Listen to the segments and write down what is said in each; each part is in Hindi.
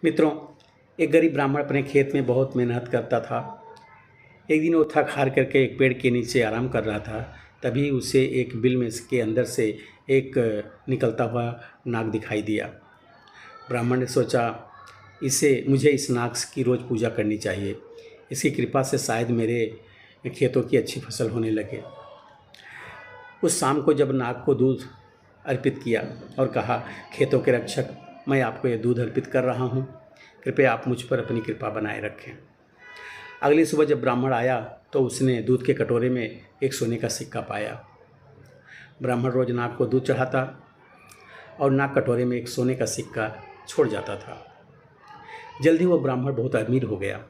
मित्रों, एक गरीब ब्राह्मण अपने खेत में बहुत मेहनत करता था। एक दिन वो थक हार करके एक पेड़ के नीचे आराम कर रहा था। तभी उसे एक बिल में के अंदर से एक निकलता हुआ नाग दिखाई दिया। ब्राह्मण ने सोचा, मुझे इस नाग की रोज़ पूजा करनी चाहिए। इसकी कृपा से शायद मेरे खेतों की अच्छी फसल होने लगे। उस शाम को जब नाग को दूध अर्पित किया और कहा, खेतों के रक्षक, मैं आपको ये दूध अर्पित कर रहा हूँ, कृपया आप मुझ पर अपनी कृपा बनाए रखें। अगली सुबह जब ब्राह्मण आया तो उसने दूध के कटोरे में एक सोने का सिक्का पाया। ब्राह्मण रोज नाग को दूध चढ़ाता और नाग कटोरे में एक सोने का सिक्का छोड़ जाता था। जल्दी वो ब्राह्मण बहुत अमीर हो गया।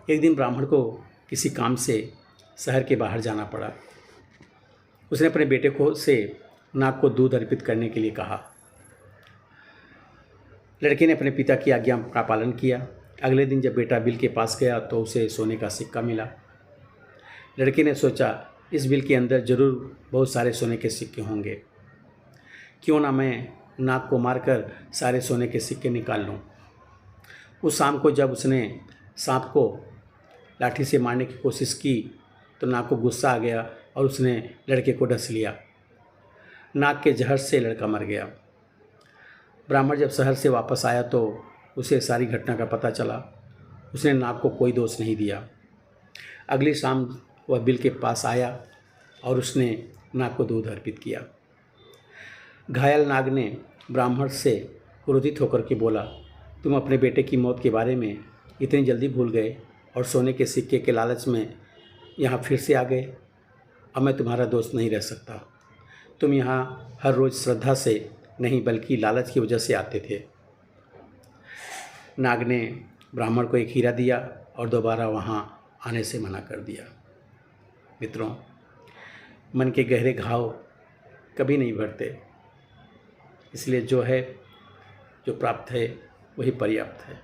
एक दिन ब्राह्मण को किसी काम से शहर के बाहर जाना पड़ा। उसने अपने बेटे से नाग को दूध अर्पित करने के लिए कहा। लड़के ने अपने पिता की आज्ञा का पालन किया। अगले दिन जब बेटा बिल के पास गया तो उसे सोने का सिक्का मिला। लड़के ने सोचा, इस बिल के अंदर ज़रूर बहुत सारे सोने के सिक्के होंगे, क्यों ना मैं नाग को मारकर सारे सोने के सिक्के निकाल लूँ। उस शाम को जब उसने सांप को लाठी से मारने की कोशिश की तो नाग को गुस्सा आ गया और उसने लड़के को डस लिया। नाग के जहर से लड़का मर गया। ब्राह्मण जब शहर से वापस आया तो उसे सारी घटना का पता चला। उसने नाग को कोई दोष नहीं दिया। अगली शाम वह बिल के पास आया और उसने नाग को दूध अर्पित किया। घायल नाग ने ब्राह्मण से क्रोधित होकर के बोला, तुम अपने बेटे की मौत के बारे में इतनी जल्दी भूल गए और सोने के सिक्के के लालच में यहाँ फिर से आ गए। अब मैं तुम्हारा दोस्त नहीं रह सकता। तुम यहाँ हर रोज़ श्रद्धा से नहीं बल्कि लालच की वजह से आते थे। नाग ने ब्राह्मण को एक हीरा दिया और दोबारा वहाँ आने से मना कर दिया। मित्रों, मन के गहरे घाव कभी नहीं भरते, इसलिए जो है, जो प्राप्त है, वही पर्याप्त है।